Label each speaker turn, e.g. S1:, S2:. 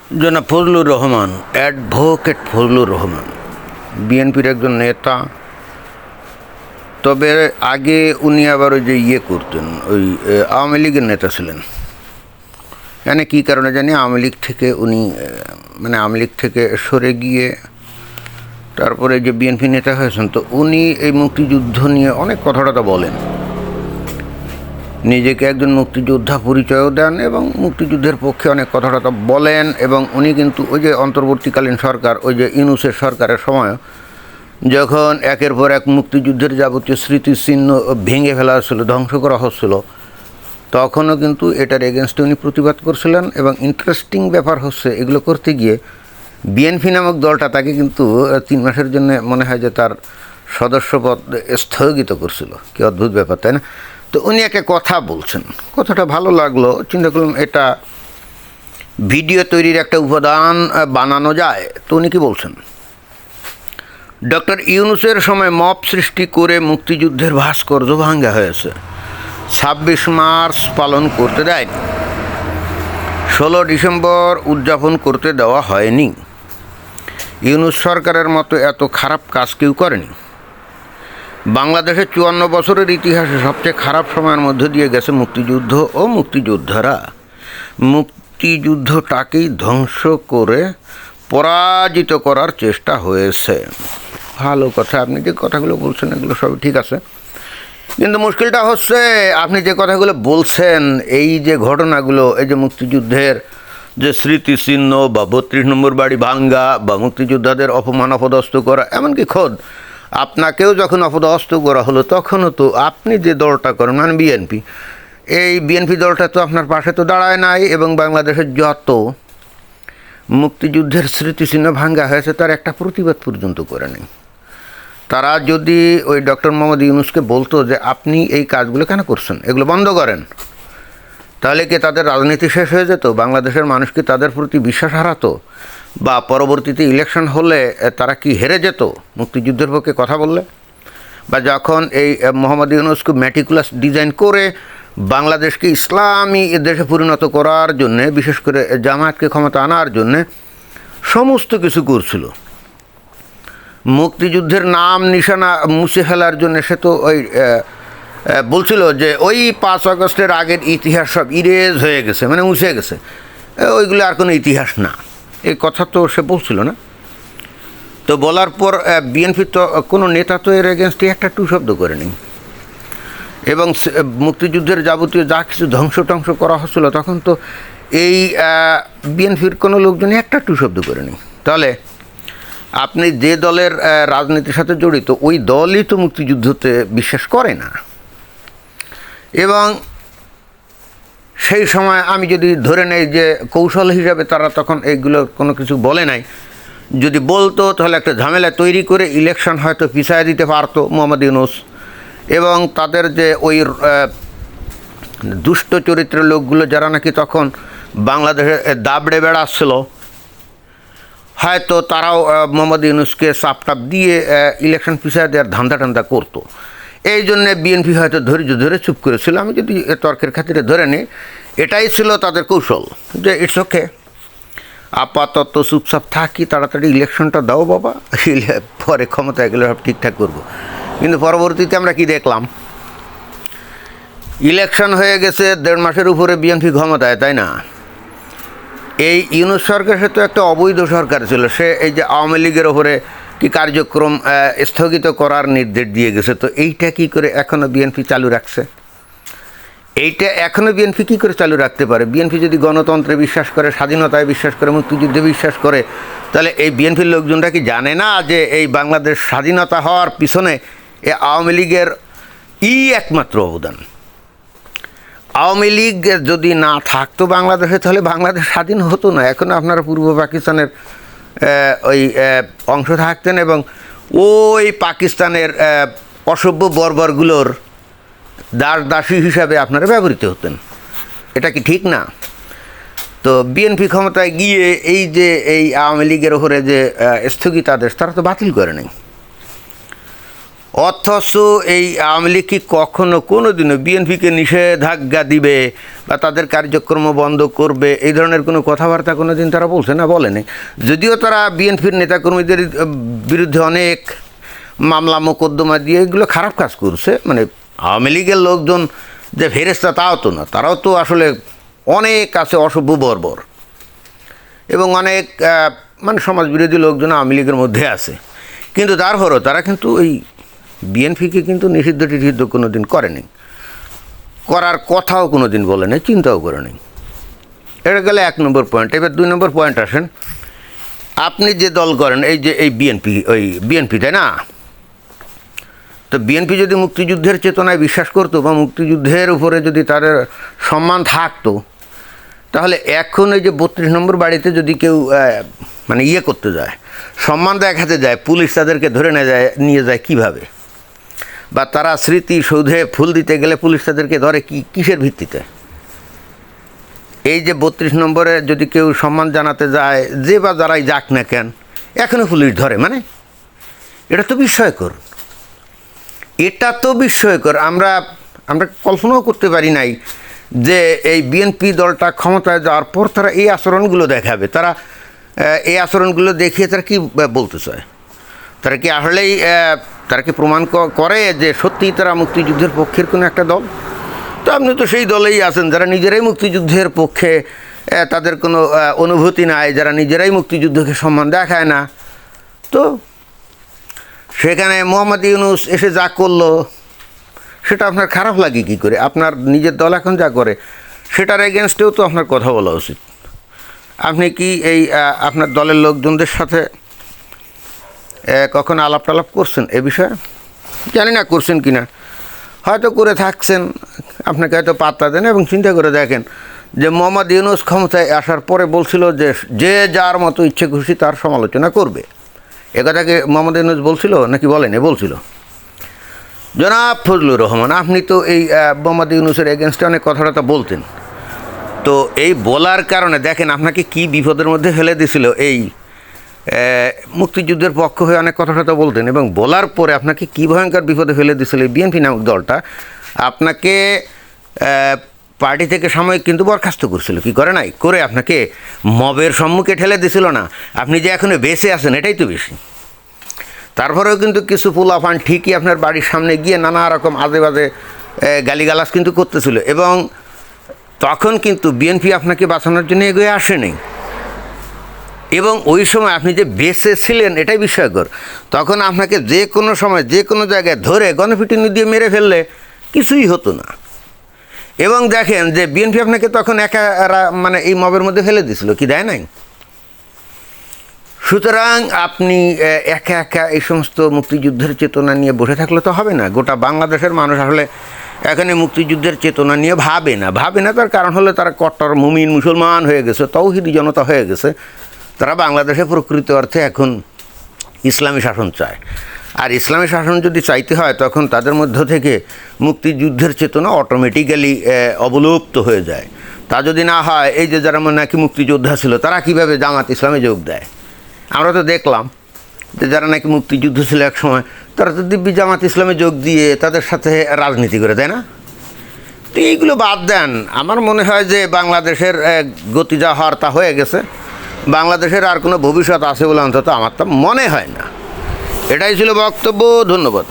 S1: জনাব ফজলুর রহমান, অ্যাডভোকেট ফজলুর রহমান বিএনপির একজন নেতা। তবে আগে উনি আবার ওই যে করতেন, ওই আওয়ামী লীগের নেতা ছিলেন। মানে কী কারণে জানি আওয়ামী লীগ থেকে উনি আওয়ামী লীগ থেকে সরে গিয়ে তারপরে যে বিএনপি নেতা হয়েছেন। তো উনি এই মুক্তিযুদ্ধ নিয়ে অনেক কথাটা বলেন, নিজেকে একজন মুক্তিযোদ্ধা পরিচয়ও দেন এবং মুক্তিযুদ্ধের পক্ষে অনেক কথাটা বলেন। এবং উনি কিন্তু ওই যে অন্তর্বর্তীকালীন সরকার, ওই যে ইউনূসের সরকারের সময় যখন একের পর এক মুক্তিযুদ্ধের যাবতীয় স্মৃতিচিহ্ন ভেঙে ফেলা হচ্ছিল, ধ্বংস করা হচ্ছিল, তখনও কিন্তু এটার এগেনস্টে উনি প্রতিবাদ করছিলেন। এবং ইন্টারেস্টিং ব্যাপার হচ্ছে, এগুলো করতে গিয়ে বিএনপি নামক দলটা তাকে কিন্তু 3 মাসের জন্য মনে হয় যে তার সদস্যপদ স্থগিত করছিল। কি অদ্ভুত ব্যাপার, তাই না? তো উনি একটা কথা বলছেন, কথাটা ভালো লাগলো, চিন্তা করলাম এটা ভিডিও তৈরির একটা উপাদান বানানো যায়। তো উনি কী বলছেন, ডক্টর ইউনূসের সময় মব সৃষ্টি করে মুক্তিযুদ্ধের ভাস্কর্য ভাঙ্গা হয়েছে, 26 মার্চ পালন করতে দেয়নি, 16 ডিসেম্বর উদযাপন করতে দেওয়া হয়নি। ইউনূস সরকারের মতো এত খারাপ কাজ কেউ করেনি। বাংলাদেশের 54 বছরের ইতিহাসে সবচেয়ে খারাপ সময়ের মধ্যে দিয়ে গেছে মুক্তিযুদ্ধ ও মুক্তিযোদ্ধারা। মুক্তিযুদ্ধটাকেই ধ্বংস করে পরাজিত করার চেষ্টা হয়েছে। ভালো কথা, আপনি যে কথাগুলো বলছেন এগুলো সবই ঠিক আছে, কিন্তু মুশকিলটা হচ্ছে আপনি যে কথাগুলো বলছেন, এই যে ঘটনাগুলো, এই যে মুক্তিযুদ্ধের যে স্মৃতিচিহ্ন বা 32 নম্বর বাড়ি ভাঙ্গা বা মুক্তিযোদ্ধাদের অপমান অপদস্থ করা, এমনকি খোদ আপনাকেও যখন অপদস্থ করা হলো তখনও তো আপনি যে দলটা করেন বিএনপি, এই বিএনপি দলটা তো আপনার পাশে তো দাঁড়ায় নাই। এবং বাংলাদেশের যত মুক্তিযুদ্ধের স্মৃতিচিহ্ন ভাঙ্গা হয়েছে তার একটা প্রতিবাদ পর্যন্ত করে নেই। তারা যদি ওই ডক্টর মোহাম্মদ ইউনূসকে বলতো যে আপনি এই কাজগুলো কেন করছেন, এগুলো বন্ধ করেন, তাহলে কি তাদের রাজনীতি শেষ হয়ে যেত? বাংলাদেশের মানুষ কি তাদের প্রতি বিশ্বাস হারাতো? বা পরবর্তীতে ইলেকশন হলে তারা কি হেরে যেত মুক্তিযুদ্ধের পক্ষে কথা বললে? বা যখন এই মোহাম্মদ ইউনূসকে ম্যাটিকুলাস ডিজাইন করে বাংলাদেশকে ইসলামী দেশে পরিণত করার জন্যে, বিশেষ করে জামায়াতকে ক্ষমতা আনার জন্যে সমস্ত কিছু করছিল, মুক্তিযুদ্ধের নাম নিশানা মুছে ফেলার জন্য, সে তো ওই বলছিল যে ওই 5 আগস্টের আগের ইতিহাস সব ইরেজ হয়ে গেছে, মুছে গেছে, ওইগুলো আর কোনো ইতিহাস না, এই কথা তো সে বলছিল না। তো বলার পর বিএনপি তো কোনো নেতা তো এর এগেনস্টে একটা টু শব্দ করেনি। এবং মুক্তিযুদ্ধের যাবতীয় যা কিছু ধ্বংস টংস করা হচ্ছিল তখন তো এই বিএনপির কোনো লোকজনই একটা টু শব্দ করেনি। তাহলে আপনি যে দলের রাজনীতির সাথে জড়িত, ওই দলই তো মুক্তিযুদ্ধতে বিশ্বাস করে না। এবং সেই সময় আমি যদি ধরে নেই যে কৌশল হিসাবে তারা তখন এইগুলো কোনো কিছু বলে নাই, যদি বলতো তাহলে একটা ঝামেলা তৈরি করে ইলেকশন হয়তো পিছায় দিতে পারতো মোহাম্মদ ইউনূস। এবং তাদের যে ওই দুষ্ট চরিত্রের লোকগুলো যারা নাকি তখন বাংলাদেশে দাবড়ে বেড়াচ্ছিল, হয়তো তারাও মোহাম্মদ ইউনূসকে চাপটাপ দিয়ে ইলেকশন পিছায় দেওয়ার ধান্দা করতো। এই জন্যে বিএনপি হয়তো ধৈর্য ধরে চুপ করেছিল। আমি যদি তর্কের খাতিরে ধরে নিই, এটাই ছিল তাদের কৌশল, যে ইটস ওকে, আপাতত চুপচাপ থাকি, তাড়াতাড়ি ইলেকশনটা দাও বাবা, পরে ক্ষমতায় গেলে সব ঠিকঠাক করবো। কিন্তু পরবর্তীতে আমরা কি দেখলাম, ইলেকশন হয়ে গেছে, 1.5 মাসের উপরে বিএনপি ক্ষমতায়, তাই না? এই ইউনূস সরকার সে তো একটা অবৈধ সরকার ছিল, সে এই যে আওয়ামী লীগের ওপরে কি কার্যক্রম স্থগিত করার নির্দেশ দিয়ে গেছে। তো এইটা কি করে এখনও বিএনপি চালু রাখছে? এইটা এখনও বিএনপি কী করে চালু রাখতে পারে? বিএনপি যদি গণতন্ত্রে বিশ্বাস করে, স্বাধীনতায় বিশ্বাস করে, মুক্তিযুদ্ধে বিশ্বাস করে, তাহলে এই বিএনপির লোকজনরা কি জানে না যে এই বাংলাদেশ স্বাধীনতা হওয়ার পিছনে এ আওয়ামী লীগের একমাত্র অবদান? আওয়ামী লীগ যদি না থাকতো বাংলাদেশে, তাহলে বাংলাদেশ স্বাধীন হতো না। এখন আপনারা পূর্ব পাকিস্তানের ওই অংশ থাকতেন এবং ওই পাকিস্তানের অসভ্য বর্বরগুলোর দাসী হিসাবে আপনারা ব্যবহৃত হতেন। এটা কি ঠিক না? তো বিএনপি ক্ষমতায় গিয়ে এই যে এই আওয়ামী লীগের ওপরে যে স্থগিতাদেশ, তারা তো বাতিল করে নেই। অথচ এই আওয়ামী লীগ কি কখনো কোনো দিনও বিএনপিকে নিষেধাজ্ঞা দিবে বা তাদের কার্যক্রম বন্ধ করবে এই ধরনের কোনো কথাবার্তা কোনো দিন তারা বলছে না, বলেনি। যদিও তারা বিএনপির নেতাকর্মীদের বিরুদ্ধে অনেক মামলা মোকদ্দমা দিয়ে এগুলো খারাপ কাজ করছে, মানে আওয়ামী লীগের লোকজন যে ফেরেস্তা তাও তো না, তারাও তো আসলে অনেক আছে অসভ্য বর্বর এবং অনেক মানে সমাজবিরোধী লোকজন আওয়ামী লীগের মধ্যে আছে। কিন্তু তারপরও তারা কিন্তু এই বিএনপিকে কিন্তু নিষিদ্ধ টিষিদ্ধ কোনো দিন করেনি, করার কথাও কোনো দিন বলেনি, চিন্তাও করেনি। এটা গেলে 1 নম্বর পয়েন্ট। এবার 2 নম্বর পয়েন্ট আসেন। আপনি যে দল করেন এই যে এই বিএনপি তাই না, তো বিএনপি যদি মুক্তিযুদ্ধের চেতনায় বিশ্বাস করতো বা মুক্তিযুদ্ধের উপরে যদি তাদের সম্মান থাকতো, তাহলে এখন এই যে 32 নম্বর বাড়িতে যদি কেউ মানে করতে যায়, সম্মান দেখাতে যায়, পুলিশ তাদেরকে ধরে নিয়ে যায় কিভাবে, বা তারা স্মৃতিসৌধে ফুল দিতে গেলে পুলিশ তাদেরকে ধরে কিসের ভিত্তিতে? এই যে 32 নম্বরে যদি কেউ সম্মান জানাতে যায়, যে বা যারাই যাক না কেন, এখনও পুলিশ ধরে, মানে এটা তো বিস্ময়কর। এটা তো বিস্ময়কর। আমরা কল্পনাও করতে পারি নাই যে এই বিএনপি দলটা ক্ষমতায় যাওয়ার পর তারা এই আচরণগুলো দেখাবে। তারা এই আচরণগুলো দেখিয়ে তারা কি বলতে চায়? তারা কি আসলেই তারা কি প্রমাণ করে যে সত্যিই তারা মুক্তিযুদ্ধের পক্ষের কোনো একটা দল? তো আপনি তো সেই দলেই আছেন যারা নিজেরাই মুক্তিযুদ্ধের পক্ষে, তাদের কোনো অনুভূতি নাই, যারা নিজেরাই মুক্তিযুদ্ধকে সম্মান দেখায় না। তো সেখানে মোহাম্মদ ইউনূস এসে যা করলো সেটা আপনার খারাপ লাগে কী করে? আপনার নিজের দল এখন যা করে সেটার এগেনস্টেও তো আপনার কথা বলা উচিত। আপনি কি এই আপনার দলের লোকজনদের সাথে কখন আলাপ টালাপ করছেন এ বিষয়ে? জানি না করছেন কি না, হয়তো করে থাকছেন, আপনাকে হয়তো পাত্তা দেন। এবং চিন্তা করে দেখেন যে মোহাম্মদ ইউনূস ক্ষমতায় আসার পরে বলছিল যে যার মতো ইচ্ছে খুশি তার সমালোচনা করবে। এ কথাকে মোহাম্মদ ইউনূস বলছিল নাকি বলেনি? বলছিল। জনাব ফজলুর রহমান, আপনি তো এই মোহাম্মদ ইউনূসের এগেনস্টে অনেক কথাটা বলতেন। তো এই বলার কারণে দেখেন আপনাকে কি বিপদের মধ্যে ফেলে দিছিল। এই মুক্তিযুদ্ধের পক্ষ হয়ে অনেক কথাটা বলতেন এবং বলার পরে আপনাকে কী ভয়ঙ্কর বিপদে ফেলে দিছিল এই বিএনপি নামক দলটা। আপনাকে পার্টি থেকে সাময়িক কিন্তু বরখাস্ত করছিল, কি করে নাই? করে আপনাকে মবের সম্মুখে ঠেলে দিছিল না। আপনি যে এখনও বেঁচে আছেন এটাই তো বেশি। তারপরেও কিন্তু কিছু পোলাপান ঠিকই আপনার বাড়ির সামনে গিয়ে নানা রকম আজে বাজে গালিগালাজ কিন্তু করতেছিল এবং তখন কিন্তু বিএনপি আপনাকে বাঁচানোর জন্য এগিয়ে আসেনি। এবং ওই সময় আপনি যে বেঁচে ছিলেন এটাই বিস্ময়কর। তখন আপনাকে যে কোনো সময় যে কোনো জায়গায় ধরে গণপিটুনি দিয়ে মেরে ফেললে কিছুই হতো না। এবং দেখেন যে বিএনপি আপনাকে তখন একা মানে এই মবের মধ্যে ফেলে দিয়েছিল, কি দেয় নাই? সুতরাং আপনি একা একা এই সমস্ত মুক্তিযুদ্ধের চেতনা নিয়ে বসে থাকলে তো হবে না। গোটা বাংলাদেশের মানুষ আসলে এখানে মুক্তিযুদ্ধের চেতনা নিয়ে ভাবে না। তার কারণ হলো তারা কট্টর মুমিন মুসলমান হয়ে গেছে, তৌহিদি জনতা হয়ে গেছে। তারা বাংলাদেশে প্রকৃত অর্থে এখন ইসলামী শাসন চায়। আর ইসলামী শাসন যদি চাইতে হয় তখন তাদের মধ্য থেকে মুক্তিযুদ্ধের চেতনা অটোমেটিক্যালি অবলুপ্ত হয়ে যায়। তা যদি না হয়, এই যে যারা নাকি মুক্তিযোদ্ধা ছিল তারা কীভাবে জামাত ইসলামে যোগ দেয়? আমরা তো দেখলাম যে যারা নাকি মুক্তিযুদ্ধ ছিল এক সময়, তারা তো দিব্যি জামাত ইসলামে যোগ দিয়ে তাদের সাথে রাজনীতি করে, তাই না? তো এইগুলো বাদ দেন। আমার মনে হয় যে বাংলাদেশের গতি যা হওয়ার তা হয়ে গেছে। বাংলাদেশের আর কোনো ভবিষ্যৎ আছে বলে অন্তত আমার তা মনে হয় না। এটাই ছিল বক্তব্য। ধন্যবাদ।